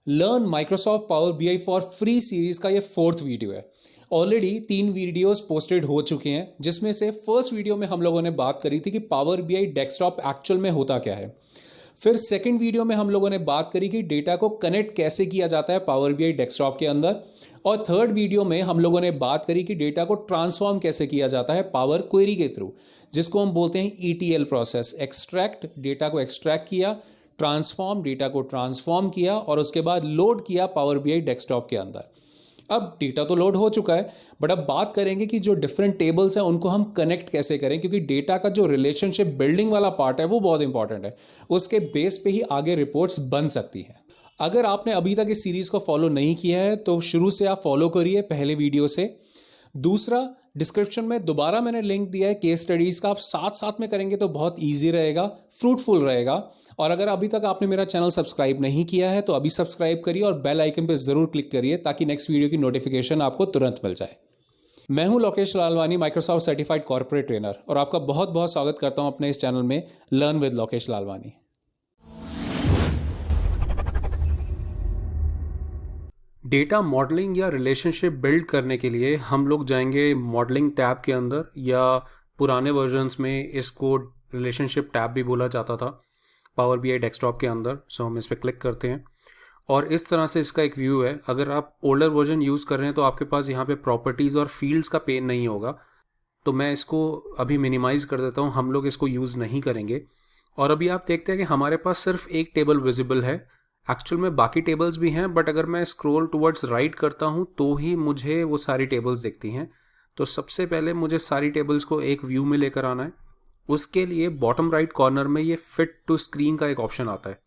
Learn Microsoft power BI for free series का ये 4th video है। ऑलरेडी 3 वीडियोस पोस्टेड हो चुके हैं, जिसमें से फर्स्ट वीडियो में हम लोगों ने बात करी थी कि पावर बीआई डेस्कटॉप एक्चुअल में होता क्या है। फिर सेकंड वीडियो में हम लोगों ने बात करी कि डेटा को कनेक्ट कैसे किया जाता है पावर बीआई डेस्कटॉप के अंदर। और थर्ड वीडियो में हम लोगों ने बात करी कि डेटा को ट्रांसफॉर्म कैसे किया जाता है पावर क्वेरी के थ्रू, जिसको हम बोलते हैं ईटीएल प्रोसेस। एक्सट्रैक्ट, डेटा को एक्सट्रैक्ट किया, ट्रांसफॉर्म, डेटा को ट्रांसफॉर्म किया और उसके बाद लोड किया पावर बीआई डेस्कटॉप के अंदर। अब डेटा तो लोड हो चुका है, बट अब बात करेंगे कि जो डिफरेंट टेबल्स हैं उनको हम कनेक्ट कैसे करें, क्योंकि डेटा का जो रिलेशनशिप बिल्डिंग वाला पार्ट है वो बहुत इंपॉर्टेंट है। उसके बेस पे ही आगे रिपोर्ट्स बन सकती हैं। अगर आपने अभी तक इस सीरीज को फॉलो नहीं किया है तो शुरू से आप फॉलो करिए पहले वीडियो से। दूसरा, डिस्क्रिप्शन में दोबारा मैंने लिंक दिया है केस स्टडीज का, आप साथ साथ में करेंगे तो बहुत ईजी रहेगा, फ्रूटफुल रहेगा। और अगर अभी तक आपने मेरा चैनल सब्सक्राइब नहीं किया है तो अभी सब्सक्राइब करिए और बेल आइकन पर जरूर क्लिक करिए ताकि नेक्स्ट वीडियो की नोटिफिकेशन आपको तुरंत मिल जाए। मैं हूं Lokesh Lalwani, Microsoft certified corporate trainer, और आपका बहुत बहुत स्वागत करता हूं अपने इस चैनल में learn with Lokesh Lalwani. Data modelling या रिलेशनशिप बिल्ड करने के लिए हम लोग जाएंगे मॉडलिंग टैब के अंदर, या पुराने वर्जन्स में इसको रिलेशनशिप टैब भी बोला जाता था पावर बीआई डेस्कटॉप के अंदर। सो हम इस पर क्लिक करते हैं और इस तरह से इसका एक व्यू है। अगर आप ओल्डर वर्जन यूज़ कर रहे हैं तो आपके पास यहाँ पे प्रॉपर्टीज़ और फील्ड्स का पेन नहीं होगा, तो मैं इसको अभी मिनिमाइज़ कर देता हूँ, हम लोग इसको यूज़ नहीं करेंगे। और अभी आप देखते हैं कि हमारे पास सिर्फ एक टेबल विजिबल है। एक्चुअल में बाकी टेबल्स भी हैं, बट अगर मैं स्क्रॉल टुवर्ड्स राइट करता हूँ तो ही मुझे वो सारी टेबल्स दिखती हैं। तो सबसे पहले मुझे सारी टेबल्स को एक व्यू में लेकर आना है। उसके लिए बॉटम राइट कॉर्नर में ये फिट टू स्क्रीन का एक ऑप्शन आता है,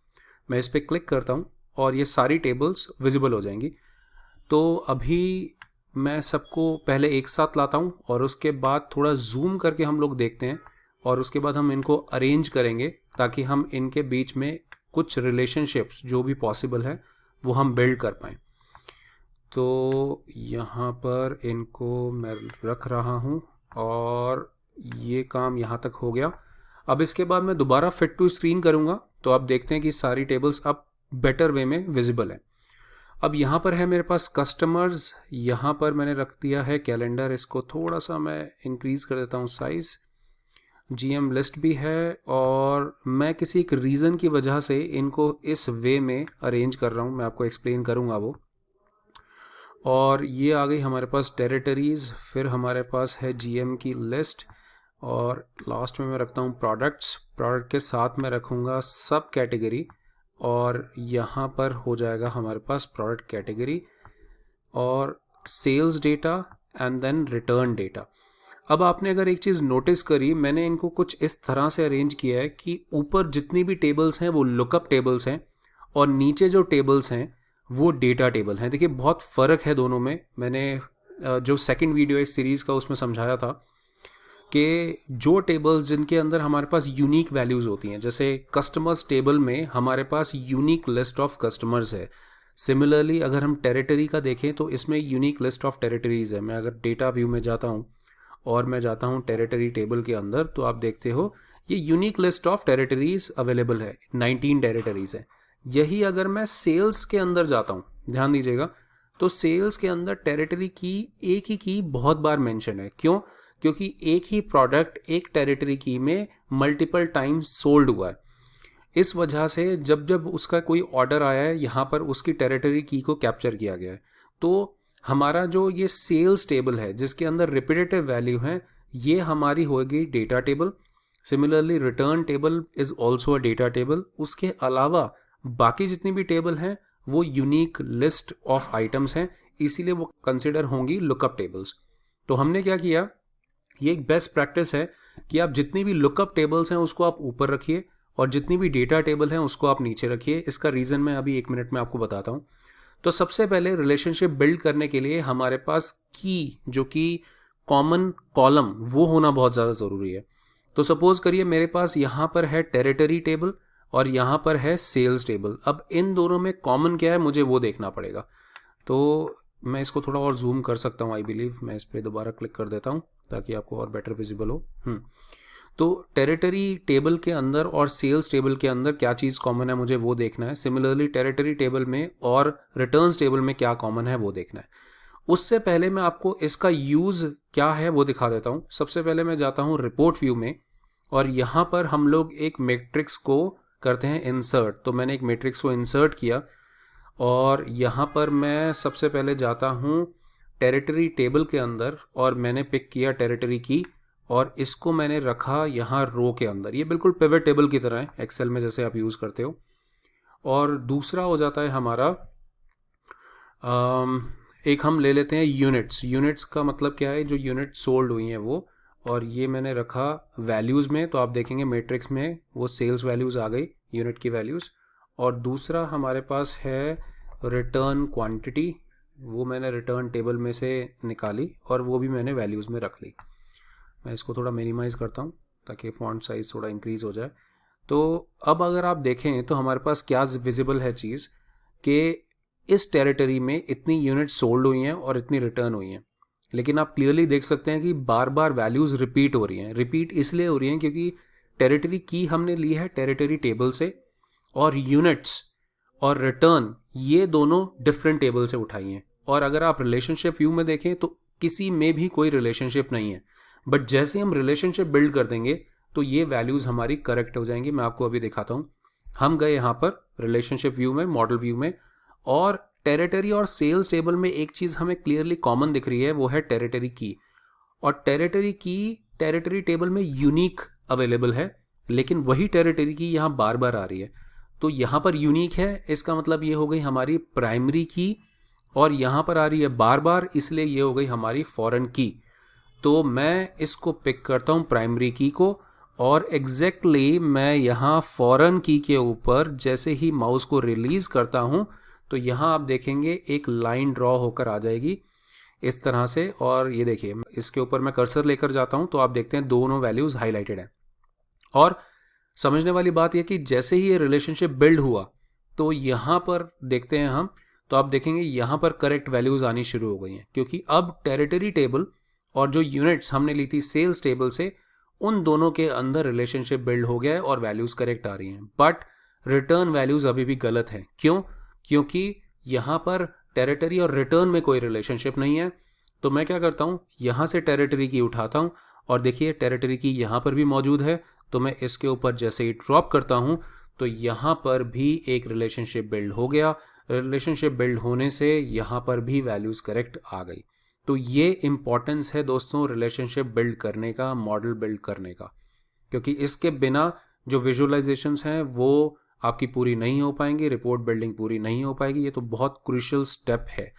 मैं इस पर क्लिक करता हूँ और ये सारी टेबल्स विजिबल हो जाएंगी। तो अभी मैं सबको पहले एक साथ लाता हूँ और उसके बाद थोड़ा जूम करके हम लोग देखते हैं, और उसके बाद हम इनको अरेंज करेंगे ताकि हम इनके बीच में कुछ रिलेशनशिप्स जो भी पॉसिबल है वो हम बिल्ड कर पाएँ। तो यहाँ पर इनको मैं रख रहा हूँ और ये काम यहाँ तक हो गया। अब इसके बाद मैं दोबारा फिट टू स्क्रीन करूँगा तो आप देखते हैं कि सारी टेबल्स अब बेटर वे में विजिबल है। अब यहाँ पर है मेरे पास कस्टमर्स, यहाँ पर मैंने रख दिया है कैलेंडर, इसको थोड़ा सा मैं इंक्रीज़ कर देता हूँ साइज़। जीएम लिस्ट भी है, और मैं किसी एक रीज़न की वजह से इनको इस वे में अरेंज कर रहा हूँ, मैं आपको एक्सप्लेन करूँगा वो। और ये आ गई हमारे पास टेरिटरीज़, फिर हमारे पास है जीएम की लिस्ट, और लास्ट में मैं रखता हूँ प्रोडक्ट्स। प्रोडक्ट के साथ मैं रखूँगा सब कैटेगरी, और यहाँ पर हो जाएगा हमारे पास प्रोडक्ट कैटेगरी और sales data and then return data. अब आपने अगर एक चीज़ नोटिस करी, मैंने इनको कुछ इस तरह से अरेंज किया है कि ऊपर जितनी भी टेबल्स हैं वो लुकअप टेबल्स हैं और नीचे जो टेबल्स हैं वो डेटा टेबल हैं। देखिए बहुत फ़र्क है दोनों में। मैंने जो सेकंड वीडियो इस सीरीज़ का उसमें समझाया था कि जो टेबल्स जिनके अंदर हमारे पास यूनिक वैल्यूज़ होती हैं, जैसे कस्टमर्स टेबल में हमारे पास यूनिक लिस्ट ऑफ कस्टमर्स है। सिमिलरली अगर हम टेरिटरी का देखें तो इसमें यूनिक लिस्ट ऑफ टेरिटरीज़ है। मैं अगर डेटा व्यू में जाता हूँ और मैं जाता हूँ टेरिटरी टेबल के अंदर, तो आप देखते हो ये unique list of territories available है, 19 टेरिटरीज है। यही अगर मैं सेल्स के अंदर जाता हूँ, ध्यान दीजिएगा, तो सेल्स के अंदर टेरिटरी की एक ही की बहुत बार मेंशन है। क्यों? क्योंकि एक ही प्रोडक्ट एक टेरिटरी की में मल्टीपल टाइम्स सोल्ड हुआ है। इस वजह से जब जब उसका कोई ऑर्डर आया है यहाँ पर उसकी टेरिटरी की को कैप्चर किया गया है। तो हमारा जो ये सेल्स टेबल है जिसके अंदर रिपीटेटिव वैल्यू है, ये हमारी होगी data table. Similarly return table is also a data table. उसके अलावा बाकी जितनी भी टेबल हैं वो यूनिक लिस्ट ऑफ आइटम्स हैं, इसीलिए वो कंसिडर होंगी लुकअप टेबल्स। तो हमने क्या किया, ये एक बेस्ट प्रैक्टिस है कि आप जितनी भी लुकअप टेबल्स हैं उसको आप ऊपर रखिए और जितनी भी डेटा टेबल हैं उसको आप नीचे रखिए। इसका रीज़न मैं अभी 1 मिनट में आपको बताता हूँ। तो सबसे पहले रिलेशनशिप बिल्ड करने के लिए हमारे पास की, जो कि कॉमन कॉलम, वो होना बहुत ज़्यादा ज़रूरी है। तो सपोज करिए मेरे पास यहाँ पर है टेरिटरी टेबल और यहाँ पर है सेल्स टेबल। अब इन दोनों में कॉमन क्या है मुझे वो देखना पड़ेगा। तो मैं इसको थोड़ा और जूम कर सकता हूँ, आई बिलीव। मैं इस पर दोबारा क्लिक कर देता हूँ ताकि आपको और बेटर विजिबल हो। तो टेरिटरी टेबल के अंदर और सेल्स टेबल के अंदर क्या चीज़ कॉमन है मुझे वो देखना है। सिमिलरली टेरिटरी टेबल में और रिटर्न्स टेबल में क्या कॉमन है वो देखना है। उससे पहले मैं आपको इसका यूज़ क्या है वो दिखा देता हूँ। सबसे पहले मैं जाता हूँ रिपोर्ट व्यू में, और यहाँ पर हम लोग एक मैट्रिक्स को करते हैं इंसर्ट। तो मैंने एक मैट्रिक्स को इंसर्ट किया और यहाँ पर मैं सबसे पहले जाता हूँ टेरिटरी टेबल के अंदर और मैंने पिक किया टेरिटरी की, और इसको मैंने रखा यहाँ रो के अंदर। ये बिल्कुल पिवट टेबल की तरह है एक्सेल में जैसे आप यूज़ करते हो। और दूसरा हो जाता है हमारा एक हम ले लेते हैं यूनिट्स। यूनिट्स का मतलब क्या है, जो यूनिट सोल्ड हुई हैं वो, और ये मैंने रखा वैल्यूज़ में। तो आप देखेंगे मैट्रिक्स में वो सेल्स वैल्यूज़ आ गई, यूनिट की वैल्यूज़। और दूसरा हमारे पास है रिटर्न क्वांटिटी, वो मैंने रिटर्न टेबल में से निकाली और वो भी मैंने वैल्यूज़ में रख ली। मैं इसको थोड़ा मिनिमाइज़ करता हूँ ताकि फ़ॉन्ट साइज़ थोड़ा इंक्रीज़ हो जाए। तो अब अगर आप देखें तो हमारे पास क्या विजिबल है चीज़, कि इस टेरिटरी में इतनी यूनिट सोल्ड हुई हैं और इतनी रिटर्न हुई हैं, लेकिन आप क्लियरली देख सकते हैं कि बार बार वैल्यूज़ रिपीट हो रही हैं। रिपीट इसलिए हो रही हैं क्योंकि टेरिटरी की हमने ली है टेरिटरी टेबल से, और यूनिट्स और रिटर्न ये दोनों डिफरेंट टेबल से उठाई हैं। और अगर आप रिलेशनशिप व्यू में देखें तो किसी में भी कोई रिलेशनशिप नहीं है, बट जैसे हम रिलेशनशिप बिल्ड कर देंगे तो ये वैल्यूज़ हमारी करेक्ट हो जाएंगी। मैं आपको अभी दिखाता हूँ। हम गए यहाँ पर रिलेशनशिप व्यू में, मॉडल व्यू में, और टेरिटरी और सेल्स टेबल में एक चीज़ हमें क्लियरली कॉमन दिख रही है, वो है टेरिटरी की। और टेरिटरी की टेरिटरी टेबल में यूनिक अवेलेबल है, लेकिन वही टेरिटरी की यहाँ बार बार आ रही है। तो यहाँ पर यूनिक है, इसका मतलब ये हो गई हमारी प्राइमरी की, और यहाँ पर आ रही है बार बार, इसलिए ये हो गई हमारी फॉरेन की। तो मैं इसको पिक करता हूँ प्राइमरी की को, और एग्जैक्टली मैं यहाँ फॉरेन की के ऊपर जैसे ही माउस को रिलीज करता हूँ तो यहाँ आप देखेंगे एक लाइन ड्रॉ होकर आ जाएगी इस तरह से। और ये देखिए इसके ऊपर मैं कर्सर लेकर जाता हूँ तो आप देखते हैं दोनों वैल्यूज़ हाईलाइटेड हैं। और समझने वाली बात यह कि जैसे ही ये रिलेशनशिप बिल्ड हुआ तो यहाँ पर देखते हैं हम, तो आप देखेंगे यहाँ पर करेक्ट वैल्यूज़ आनी शुरू हो गई हैं, क्योंकि अब टेरिटरी टेबल और जो यूनिट्स हमने ली थी सेल्स टेबल से, उन दोनों के अंदर रिलेशनशिप बिल्ड हो गया है और वैल्यूज़ करेक्ट आ रही हैं। बट रिटर्न वैल्यूज़ अभी भी गलत है। क्यों? क्योंकि यहाँ पर टेरिटरी और रिटर्न में कोई रिलेशनशिप नहीं है। तो मैं क्या करता हूँ, यहाँ से टेरिटरी की उठाता हूँ, और देखिए टेरिटरी की यहाँ पर भी मौजूद है। तो मैं इसके ऊपर जैसे ही ड्रॉप करता हूँ तो यहाँ पर भी एक रिलेशनशिप बिल्ड हो गया। रिलेशनशिप बिल्ड होने से यहाँ पर भी वैल्यूज़ करेक्ट आ गई। तो ये इम्पॉर्टेंस है दोस्तों रिलेशनशिप बिल्ड करने का, मॉडल बिल्ड करने का, क्योंकि इसके बिना जो विजुअलाइजेशंस हैं वो आपकी पूरी नहीं हो पाएंगी, रिपोर्ट बिल्डिंग पूरी नहीं हो पाएगी। ये तो बहुत क्रूशियल स्टेप है।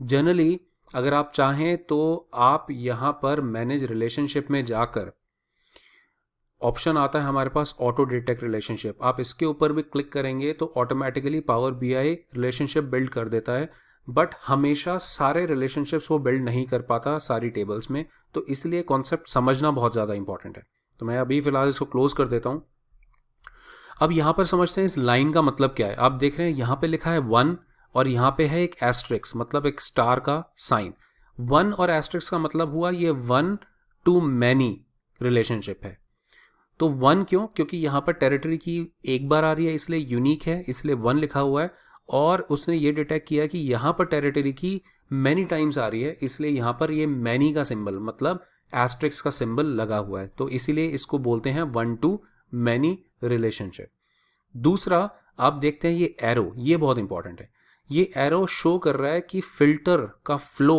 जनरली अगर आप चाहें तो आप यहाँ पर मैनेज रिलेशनशिप में जाकर ऑप्शन आता है हमारे पास ऑटो डिटेक्ट रिलेशनशिप, आप इसके ऊपर भी क्लिक करेंगे तो automatically power BI relationship build कर देता है। बट हमेशा सारे रिलेशनशिप्स वो बिल्ड नहीं कर पाता सारी टेबल्स में, तो इसलिए कॉन्सेप्ट समझना बहुत ज़्यादा इंपॉर्टेंट है। तो मैं अभी फिलहाल इसको क्लोज कर देता हूँ। अब यहाँ पर समझते हैं इस लाइन का मतलब क्या है। आप देख रहे हैं यहाँ पे लिखा है 1 और यहाँ पे है एक एस्ट्रिक्स, मतलब एक स्टार का साइन। 1 और एस्ट्रिक्स का मतलब हुआ ये 1 to many रिलेशनशिप है। तो 1 क्यों? क्योंकि यहाँ पर टेरिटरी की एक बार आ रही है इसलिए यूनिक है, इसलिए 1 लिखा हुआ है। और उसने ये डिटेक्ट किया कि यहाँ पर टेरिटरी की मैनी टाइम्स आ रही है, इसलिए यहाँ पर ये मैनी का सिंबल मतलब एस्ट्रिक्स का सिंबल लगा हुआ है। तो इसीलिए इसको बोलते हैं 1 to many रिलेशनशिप। दूसरा आप देखते हैं ये एरो, ये बहुत इंपॉर्टेंट है। ये एरो शो कर रहा है कि फिल्टर का फ्लो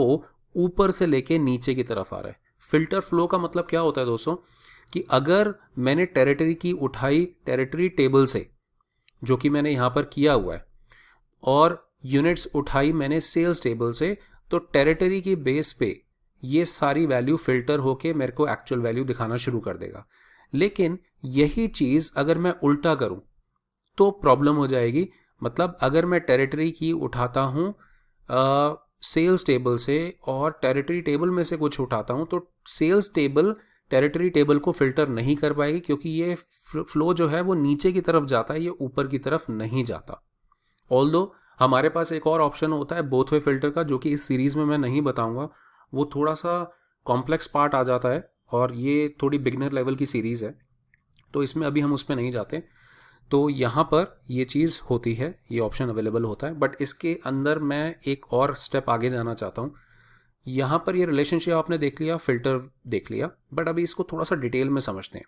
ऊपर से लेके नीचे की तरफ आ रहा है। फिल्टर फ्लो का मतलब क्या होता है दोस्तों, कि अगर मैंने टेरिटरी की उठाई टेरिटरी टेबल से, जो कि मैंने यहाँ पर किया हुआ है, और यूनिट्स उठाई मैंने सेल्स टेबल से, तो टेरिटरी की बेस पे ये सारी वैल्यू फिल्टर होके मेरे को एक्चुअल वैल्यू दिखाना शुरू कर देगा। लेकिन यही चीज़ अगर मैं उल्टा करूं तो प्रॉब्लम हो जाएगी। मतलब अगर मैं टेरिटरी की उठाता हूँ सेल्स टेबल से और टेरिटरी टेबल में से कुछ उठाता हूँ, तो सेल्स टेबल टेरिटरी टेबल को फिल्टर नहीं कर पाएगी, क्योंकि ये फ्लो जो है वो नीचे की तरफ जाता है, ये ऊपर की तरफ नहीं जाता। ऑल्दो हमारे पास एक और ऑप्शन होता है बोथ वे फिल्टर का, जो कि इस सीरीज में मैं नहीं बताऊंगा, वो थोड़ा सा कॉम्प्लेक्स पार्ट आ जाता है और ये थोड़ी बिगनर लेवल की सीरीज़ है, तो इसमें अभी हम उस पर नहीं जाते। तो यहाँ पर ये चीज़ होती है, ये ऑप्शन अवेलेबल होता है, बट इसके अंदर मैं एक और स्टेप आगे जाना चाहता हूँ। यहाँ पर ये रिलेशनशिप आपने देख लिया, फिल्टर देख लिया, बट अभी इसको थोड़ा सा डिटेल में समझते हैं।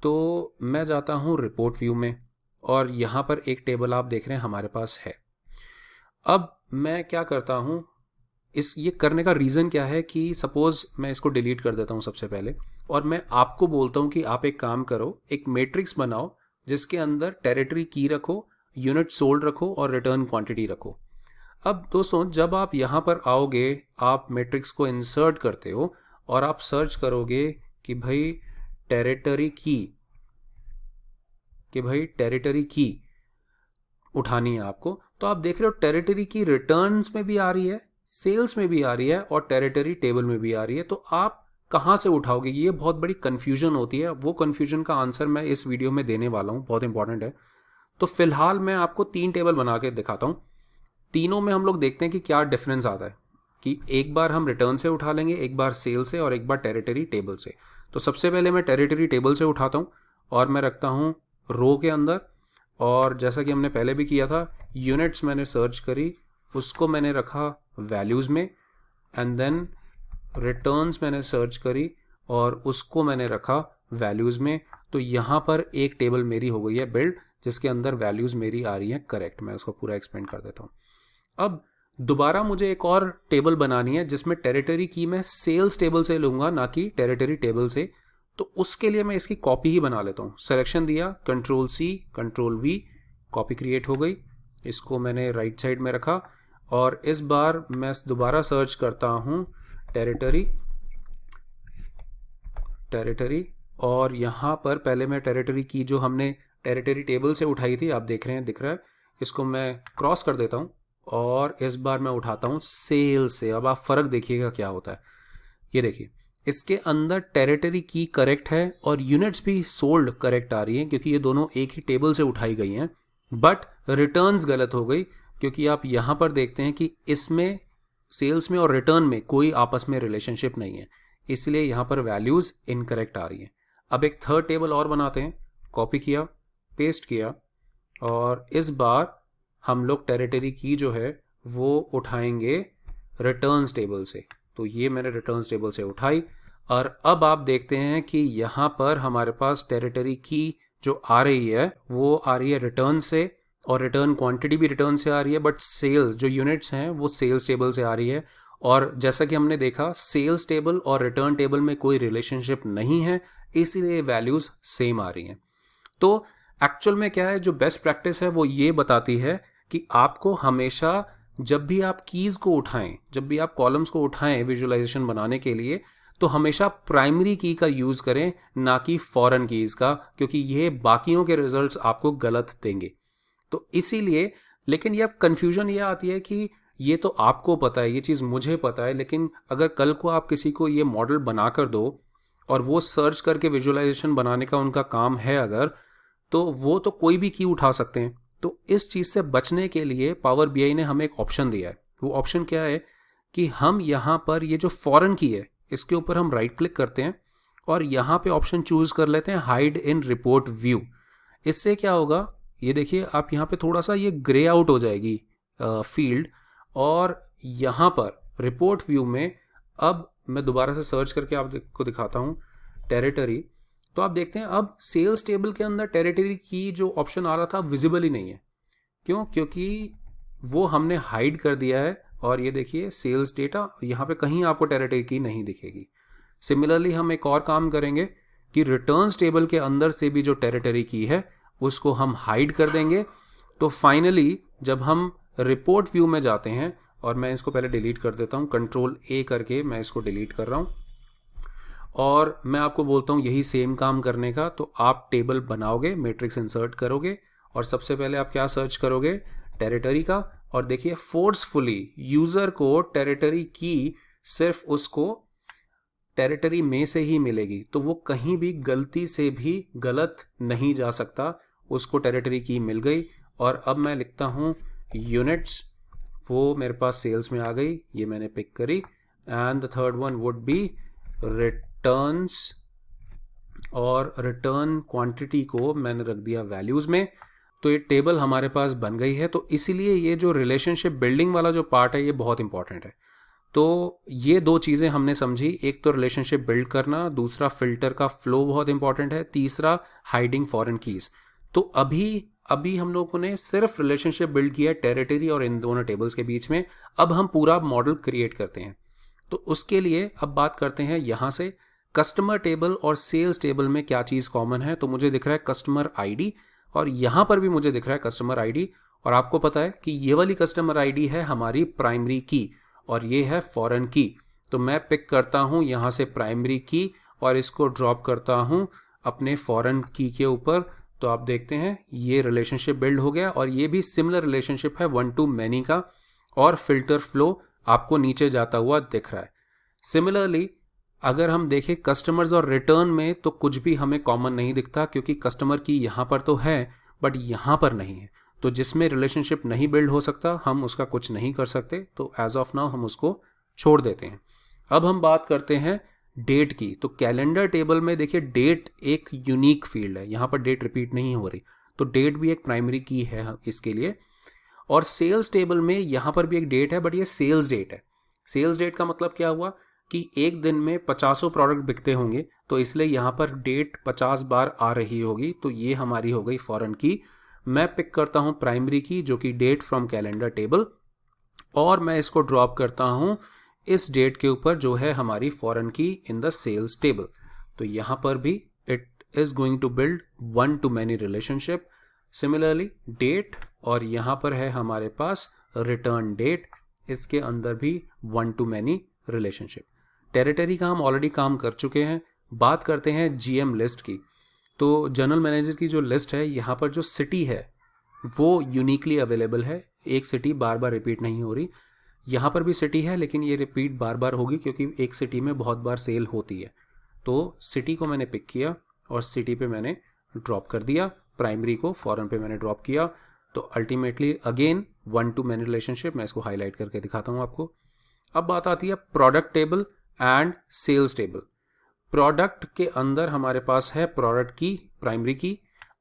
तो मैं जाता हूँ रिपोर्ट व्यू में, और यहाँ पर एक टेबल आप देख रहे हैं हमारे पास है। अब मैं क्या करता हूँ, ये करने का रीज़न क्या है कि सपोज़ मैं इसको डिलीट कर देता हूँ सबसे पहले, और मैं आपको बोलता हूँ कि आप एक काम करो, एक मैट्रिक्स बनाओ जिसके अंदर टेरिटरी की रखो, यूनिट सोल्ड रखो और रिटर्न क्वांटिटी रखो। अब दोस्तों, जब आप यहाँ पर आओगे, आप मैट्रिक्स को इंसर्ट करते हो और आप सर्च करोगे कि भाई टेरिटरी की उठानी है आपको, तो आप देख रहे हो टेरिटरी की रिटर्न्स में भी आ रही है, सेल्स में भी आ रही है और टेरिटरी टेबल में भी आ रही है। तो आप कहाँ से उठाओगे? ये बहुत बड़ी कन्फ्यूजन होती है। वो कन्फ्यूजन का आंसर मैं इस वीडियो में देने वाला हूँ, बहुत इंपॉर्टेंट है। तो फिलहाल मैं आपको 3 टेबल बना के दिखाता हूँ। तीनों में हम लोग देखते हैं कि क्या डिफरेंस आता है, कि एक बार हम रिटर्न से उठा लेंगे, एक बार सेल से और एक बार टेरिटरी टेबल से। तो सबसे पहले मैं टेरिटरी टेबल से उठाता हूँ और मैं रखता हूँ रो के अंदर, और जैसा कि हमने पहले भी किया था, यूनिट्स मैंने सर्च करी, उसको मैंने रखा वैल्यूज़ में, एंड देन रिटर्न्स मैंने सर्च करी और उसको मैंने रखा वैल्यूज़ में। तो यहाँ पर एक टेबल मेरी हो गई है बिल्ड, जिसके अंदर वैल्यूज़ मेरी आ रही हैं करेक्ट। मैं उसको पूरा एक्सपेंड कर देता हूँ। अब दोबारा मुझे एक और टेबल बनानी है जिसमें टेरिटरी की मैं सेल्स टेबल से लूँगा, ना कि टेरिटरी टेबल से। तो उसके लिए मैं इसकी कॉपी ही बना लेता हूँ। सिलेक्शन दिया, control C control V, copy create हो गई। इसको मैंने राइट साइड में रखा और इस बार मैं दोबारा सर्च करता हूँ टेरिटरी, और यहाँ पर पहले मैं टेरिटरी की जो हमने टेरिटरी टेबल से उठाई थी, आप देख रहे हैं, दिख रहा है, इसको मैं क्रॉस कर देता हूँ और इस बार मैं उठाता हूँ सेल से। अब आप फ़र्क देखिएगा क्या होता है। ये देखिए, इसके अंदर टेरिटरी की करेक्ट है और यूनिट्स भी सोल्ड करेक्ट आ रही हैं, क्योंकि ये दोनों एक ही टेबल से उठाई गई हैं। बट रिटर्न्स गलत हो गई, क्योंकि आप यहाँ पर देखते हैं कि इसमें सेल्स में और रिटर्न में कोई आपस में रिलेशनशिप नहीं है, इसलिए यहाँ पर वैल्यूज़ इनकरेक्ट आ रही हैं। अब एक थर्ड टेबल और बनाते हैं। कॉपी किया, पेस्ट किया, और इस बार हम लोग टेरिटरी की जो है वो उठाएंगे रिटर्न्स टेबल से। तो ये मैंने रिटर्न्स टेबल से उठाई, और अब आप देखते हैं कि यहाँ पर हमारे पास टेरिटरी की जो आ रही है वो आ रही है रिटर्न से, और रिटर्न क्वांटिटी भी रिटर्न से आ रही है, बट सेल्स जो यूनिट्स हैं वो सेल्स टेबल से आ रही है। और जैसा कि हमने देखा, सेल्स टेबल और रिटर्न टेबल में कोई रिलेशनशिप नहीं है, इसीलिए वैल्यूज़ सेम आ रही हैं। तो एक्चुअल में क्या है, जो बेस्ट प्रैक्टिस है वो ये बताती है कि आपको हमेशा जब भी आप कीज़ को उठाएं, जब भी आप कॉलम्स को उठाएं विजुअलाइजेशन बनाने के लिए, तो हमेशा प्राइमरी की का यूज़ करें, ना कि फॉरेन कीज़ का, क्योंकि ये बाकियों के रिजल्ट्स आपको गलत देंगे। तो इसीलिए, लेकिन ये अब कन्फ्यूजन ये आती है कि ये तो आपको पता है, ये चीज़ मुझे पता है, लेकिन अगर कल को आप किसी को ये मॉडल बना कर दो और वो सर्च करके विजुअलाइजेशन बनाने का उनका काम है अगर, तो वो तो कोई भी की उठा सकते हैं। तो इस चीज़ से बचने के लिए पावर बीआई ने हमें एक ऑप्शन दिया है। वो ऑप्शन क्या है कि हम यहाँ पर ये जो फॉरेन की है इसके ऊपर हम राइट क्लिक करते हैं और यहाँ पे ऑप्शन चूज कर लेते हैं हाइड इन रिपोर्ट व्यू। इससे क्या होगा, ये देखिए, आप यहाँ पे थोड़ा सा ये ग्रे आउट हो जाएगी फील्ड, और यहाँ पर रिपोर्ट व्यू में अब मैं दोबारा से सर्च करके आपको दिखाता हूँ टेरिटरी। तो आप देखते हैं अब सेल्स टेबल के अंदर टेरिटरी की जो ऑप्शन आ रहा था विजिबल ही नहीं है। क्यों? क्योंकि वो हमने हाइड कर दिया है, और ये देखिए सेल्स डेटा, यहाँ पे कहीं आपको टेरिटरी की नहीं दिखेगी। सिमिलरली हम एक और काम करेंगे कि रिटर्न्स टेबल के अंदर से भी जो टेरिटरी की है उसको हम हाइड कर देंगे। तो फाइनली जब हम रिपोर्ट व्यू में जाते हैं, और मैं इसको पहले डिलीट कर देता हूँ, कंट्रोल ए करके मैं इसको डिलीट कर रहा हूँ, और मैं आपको बोलता हूँ यही सेम काम करने का। तो आप टेबल बनाओगे, मैट्रिक्स इंसर्ट करोगे, और सबसे पहले आप क्या सर्च करोगे, टेरिटरी का, और देखिए फोर्सफुली यूज़र को टेरिटरी की सिर्फ उसको टेरिटरी में से ही मिलेगी, तो वो कहीं भी गलती से भी गलत नहीं जा सकता। उसको टेरिटरी की मिल गई, और अब मैं लिखता हूँ यूनिट्स, वो मेरे पास सेल्स में आ गई, ये मैंने पिक करी, and the third one would be turns और रिटर्न क्वांटिटी को मैंने रख दिया वैल्यूज़ में। तो ये टेबल हमारे पास बन गई है। तो इसीलिए ये जो रिलेशनशिप बिल्डिंग वाला जो पार्ट है ये बहुत इंपॉर्टेंट है। तो ये दो चीज़ें हमने समझी, एक तो रिलेशनशिप बिल्ड करना, दूसरा फिल्टर का फ्लो बहुत इंपॉर्टेंट है, तीसरा हाइडिंग फॉरेन कीज। तो अभी अभी हम लोगों ने सिर्फ रिलेशनशिप बिल्ड किया टेरिटरी और इन दोनों टेबल्स के बीच में। अब हम पूरा मॉडल क्रिएट करते हैं। तो उसके लिए अब बात करते हैं यहाँ से कस्टमर टेबल और सेल्स टेबल में क्या चीज़ कॉमन है। तो मुझे दिख रहा है कस्टमर आईडी, और यहाँ पर भी मुझे दिख रहा है कस्टमर आईडी। और आपको पता है कि ये वाली कस्टमर आईडी है हमारी प्राइमरी की और ये है फॉरेन की। तो मैं पिक करता हूँ यहाँ से प्राइमरी की और इसको ड्रॉप करता हूँ अपने फॉरेन की के ऊपर। तो आप देखते हैं ये रिलेशनशिप बिल्ड हो गया, और ये भी सिमिलर रिलेशनशिप है वन टू मैनी का, और फिल्टर फ्लो आपको नीचे जाता हुआ दिख रहा है। सिमिलरली अगर हम देखें कस्टमर्स और रिटर्न में, तो कुछ भी हमें कॉमन नहीं दिखता, क्योंकि कस्टमर की यहाँ पर तो है बट यहाँ पर नहीं है। तो जिसमें रिलेशनशिप नहीं बिल्ड हो सकता हम उसका कुछ नहीं कर सकते। तो एज ऑफ नाउ हम उसको छोड़ देते हैं। अब हम बात करते हैं डेट की। तो कैलेंडर टेबल में देखिए डेट एक यूनिक फील्ड है, यहाँ पर डेट रिपीट नहीं हो रही, तो डेट भी एक प्राइमरी की है इसके लिए। और सेल्स टेबल में यहाँ पर भी एक डेट है, बट ये सेल्स डेट है। सेल्स डेट का मतलब क्या हुआ कि एक दिन में 50 प्रोडक्ट बिकते होंगे, तो इसलिए यहाँ पर डेट 50 बार आ रही होगी। तो ये हमारी हो गई फॉरेन की। मैं पिक करता हूँ प्राइमरी की जो कि डेट फ्रॉम कैलेंडर टेबल, और मैं इसको ड्रॉप करता हूँ इस डेट के ऊपर जो है हमारी फॉरेन की इन द सेल्स टेबल। तो यहाँ पर भी it is going to build one to many relationship. Similarly date, और यहाँ पर है हमारे पास रिटर्न डेट, इसके अंदर भी one to many relationship. Territory का हम ऑलरेडी काम कर चुके हैं। बात करते हैं जीएम लिस्ट की। तो जनरल मैनेजर की जो लिस्ट है, यहाँ पर जो सिटी है वो यूनिकली अवेलेबल है, एक सिटी बार बार रिपीट नहीं हो रही। यहाँ पर भी सिटी है लेकिन ये रिपीट बार बार होगी क्योंकि एक सिटी में बहुत बार सेल होती है। तो सिटी को मैंने पिक किया और सिटी पे मैंने ड्रॉप कर दिया, प्राइमरी को फॉरेन पे मैंने ड्रॉप किया। तो ultimately again one to many relationship. मैं इसको हाईलाइट करके दिखाता हूँ आपको। अब बात आती है product table and sales table. Product के अंदर हमारे पास है प्रोडक्ट की प्राइमरी की,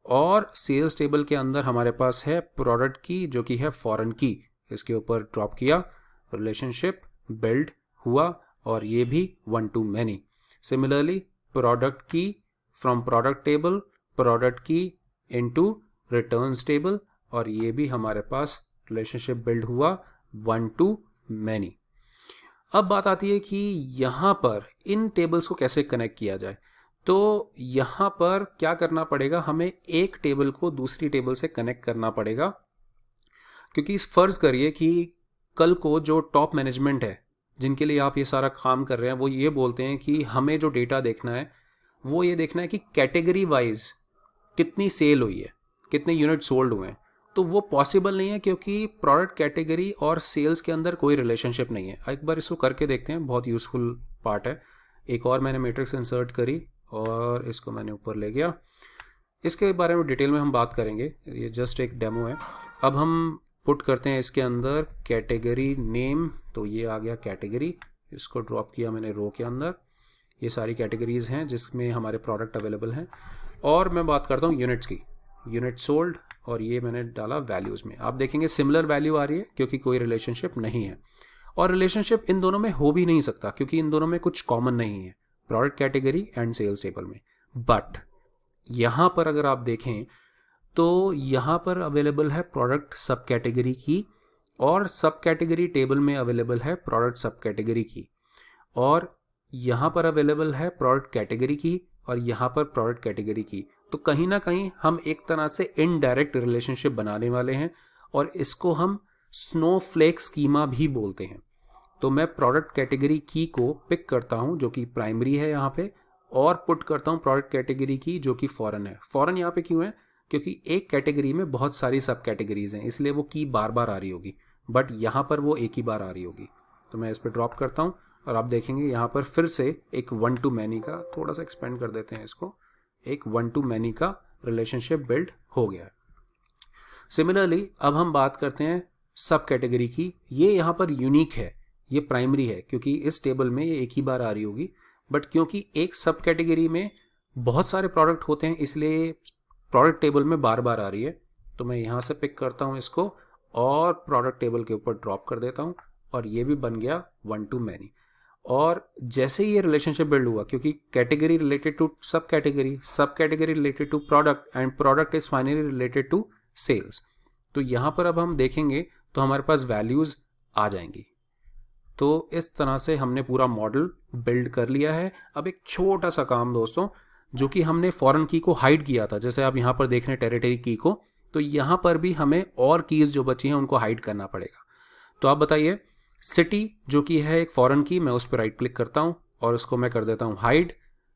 और सेल्स टेबल के अंदर हमारे पास है प्रोडक्ट की जो कि है फॉरेन की। इसके ऊपर ड्रॉप किया, रिलेशनशिप बिल्ड हुआ, और ये भी one to many. Similarly product की फ्रॉम प्रोडक्ट टेबल, प्रोडक्ट की इनटू रिटर्न्स टेबल, और ये भी हमारे पास रिलेशनशिप बिल्ड हुआ वन टू मैनी। अब बात आती है कि यहाँ पर इन टेबल्स को कैसे कनेक्ट किया जाए। तो यहाँ पर क्या करना पड़ेगा, हमें एक टेबल को दूसरी टेबल से कनेक्ट करना पड़ेगा। क्योंकि फर्ज करिए कि कल को जो टॉप मैनेजमेंट है जिनके लिए आप ये सारा काम कर रहे हैं, वो ये बोलते हैं कि हमें जो डेटा देखना है वो ये देखना है कि कैटेगरी वाइज कितनी सेल हुई है, कितने यूनिट सोल्ड हुए हैं। तो वो पॉसिबल नहीं है क्योंकि प्रोडक्ट कैटेगरी और सेल्स के अंदर कोई रिलेशनशिप नहीं है। एक बार इसको करके देखते हैं, बहुत यूजफुल पार्ट है। एक और मैंने मैट्रिक्स इंसर्ट करी और इसको मैंने ऊपर ले गया। इसके बारे में डिटेल में हम बात करेंगे, ये जस्ट एक डेमो है। अब हम पुट करते हैं इसके अंदर कैटेगरी नेम। तो ये आ गया कैटेगरी, इसको ड्रॉप किया मैंने रो के अंदर। ये सारी कैटेगरीज हैं जिसमें हमारे प्रोडक्ट अवेलेबल हैं। और मैं बात करता हूँ यूनिट्स की, यूनिट सोल्ड, और ये मैंने डाला वैल्यूज़ में। आप देखेंगे सिमिलर वैल्यू आ रही है क्योंकि कोई रिलेशनशिप नहीं है। और रिलेशनशिप इन दोनों में हो भी नहीं सकता क्योंकि इन दोनों में कुछ कॉमन नहीं है, product category and sales table में। बट यहाँ पर अगर आप देखें तो यहाँ पर अवेलेबल है प्रोडक्ट सब कैटेगरी की, और सब कैटेगरी टेबल में अवेलेबल है प्रोडक्ट सब कैटेगरी की, और यहाँ पर अवेलेबल है प्रोडक्ट कैटेगरी की, और यहाँ पर प्रोडक्ट कैटेगरी की। तो कहीं ना कहीं हम एक तरह से इनडायरेक्ट रिलेशनशिप बनाने वाले हैं, और इसको हम स्नोफ्लेक स्कीमा भी बोलते हैं। तो मैं प्रोडक्ट कैटेगरी की को पिक करता हूँ जो कि प्राइमरी है यहाँ पे, और पुट करता हूँ प्रोडक्ट कैटेगरी की जो कि फॉरेन है। फॉरेन यहाँ पे क्यों है, क्योंकि एक कैटेगरी में बहुत सारी सब कैटेगरीज हैं, इसलिए वो की बार बार आ रही होगी, बट यहाँ पर वो एक ही बार आ रही होगी। तो मैं इस पर ड्रॉप करता हूँ और आप देखेंगे यहाँ पर फिर से एक वन टू मैनी का, थोड़ा सा एक्सपेंड कर देते हैं इसको, एक वन टू मैनी का रिलेशनशिप बिल्ड हो गया है। सिमिलरली अब हम बात करते हैं सब कैटेगरी की। ये यहाँ पर यूनिक है, ये प्राइमरी है क्योंकि इस टेबल में ये एक ही बार आ रही होगी, बट क्योंकि एक सब कैटेगरी में बहुत सारे प्रोडक्ट होते हैं इसलिए प्रोडक्ट टेबल में बार बार आ रही है। तो मैं यहाँ से पिक करता हूँ इसको और प्रोडक्ट टेबल के ऊपर ड्रॉप कर देता हूँ और ये भी बन गया वन टू मैनी। और जैसे ही ये रिलेशनशिप बिल्ड हुआ, क्योंकि category related to sub category related to product and product is finally related to sales, तो यहाँ पर अब हम देखेंगे तो हमारे पास वैल्यूज आ जाएंगी। तो इस तरह से हमने पूरा मॉडल बिल्ड कर लिया है। अब एक छोटा सा काम दोस्तों, जो कि हमने फॉरेन की को हाइड किया था, जैसे आप यहाँ पर देख रहे हैं टेरिटरी की को, तो यहाँ पर भी हमें और कीज जो बची हैं उनको हाइड करना पड़ेगा। तो आप बताइए, सिटी जो कि है एक फॉरेन की, मैं उस पर राइट क्लिक करता हूँ और उसको मैं कर देता हूँ हाइड।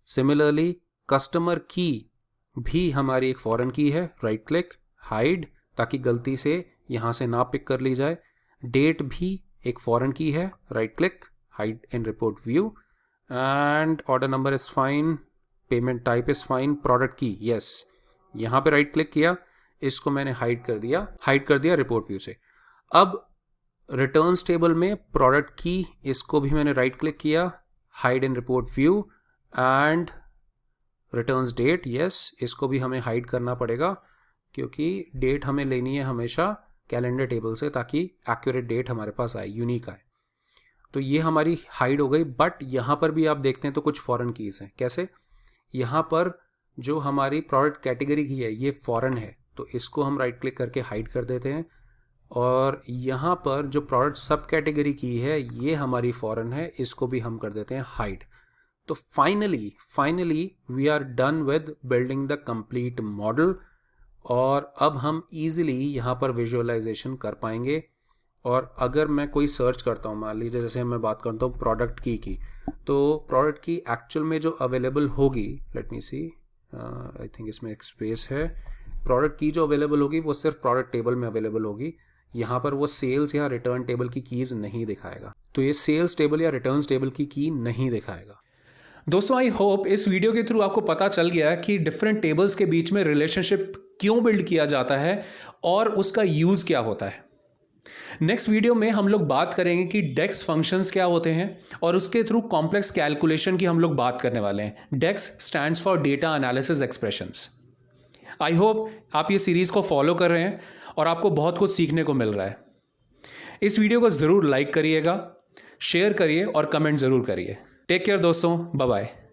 सिमिलरली कस्टमर की भी हमारी एक फॉरेन की है, राइट क्लिक हाइड, ताकि गलती से यहाँ से ना पिक कर ली जाए। डेट भी एक फॉरेन की है, right click hide in report view, and order number is fine, payment type is fine, product की यस, यहाँ पे राइट क्लिक किया, इसको मैंने हाइड कर दिया रिपोर्ट व्यू से। अब रिटर्न्स टेबल में प्रोडक्ट की, इसको भी मैंने राइट क्लिक किया, hide in report view, and returns date yes, इसको भी हमें हाइड करना पड़ेगा क्योंकि डेट हमें लेनी है हमेशा कैलेंडर टेबल से ताकि एक्यूरेट डेट हमारे पास आए, यूनिक आए। तो ये हमारी हाइड हो गई। बट यहाँ पर भी आप देखते हैं तो कुछ फॉरेन कीज हैं। कैसे? यहाँ पर जो हमारी प्रोडक्ट कैटेगरी की है ये फॉरेन है, तो इसको हम राइट क्लिक करके हाइड कर देते हैं। और यहाँ पर जो प्रोडक्ट सब कैटेगरी की है ये हमारी फॉरेन है, इसको भी हम कर देते हैं हाइड। तो finally we are done with building the complete model. और अब हम इजीली यहाँ पर विजुअलाइजेशन कर पाएंगे। और अगर मैं कोई सर्च करता हूँ, मान लीजिए जैसे मैं बात करता हूँ प्रोडक्ट की, तो प्रोडक्ट की एक्चुअल में जो अवेलेबल होगी, let me C, I think इसमें एक स्पेस है, प्रोडक्ट की जो अवेलेबल होगी वो सिर्फ प्रोडक्ट टेबल में अवेलेबल होगी। यहाँ पर वो सेल्स या रिटर्न टेबल की कीज नहीं दिखाएगा, तो ये सेल्स टेबल या रिटर्न्स टेबल की की नहीं दिखाएगा। दोस्तों आई होप इस वीडियो के थ्रू आपको पता चल गया है कि डिफरेंट टेबल्स के बीच में रिलेशनशिप क्यों बिल्ड किया जाता है और उसका यूज क्या होता है। नेक्स्ट वीडियो में हम लोग बात करेंगे कि डेक्स फंक्शंस क्या होते हैं और उसके थ्रू कॉम्प्लेक्स कैलकुलेशन की हम लोग बात करने वाले हैं। DAX stands for data analysis expressions. I hope आप ये सीरीज को फॉलो कर रहे हैं और आपको बहुत कुछ सीखने को मिल रहा है। इस वीडियो को जरूर लाइक करिएगा, शेयर करिए और कमेंट जरूर करिए। टेक केयर दोस्तों, बाय बाय।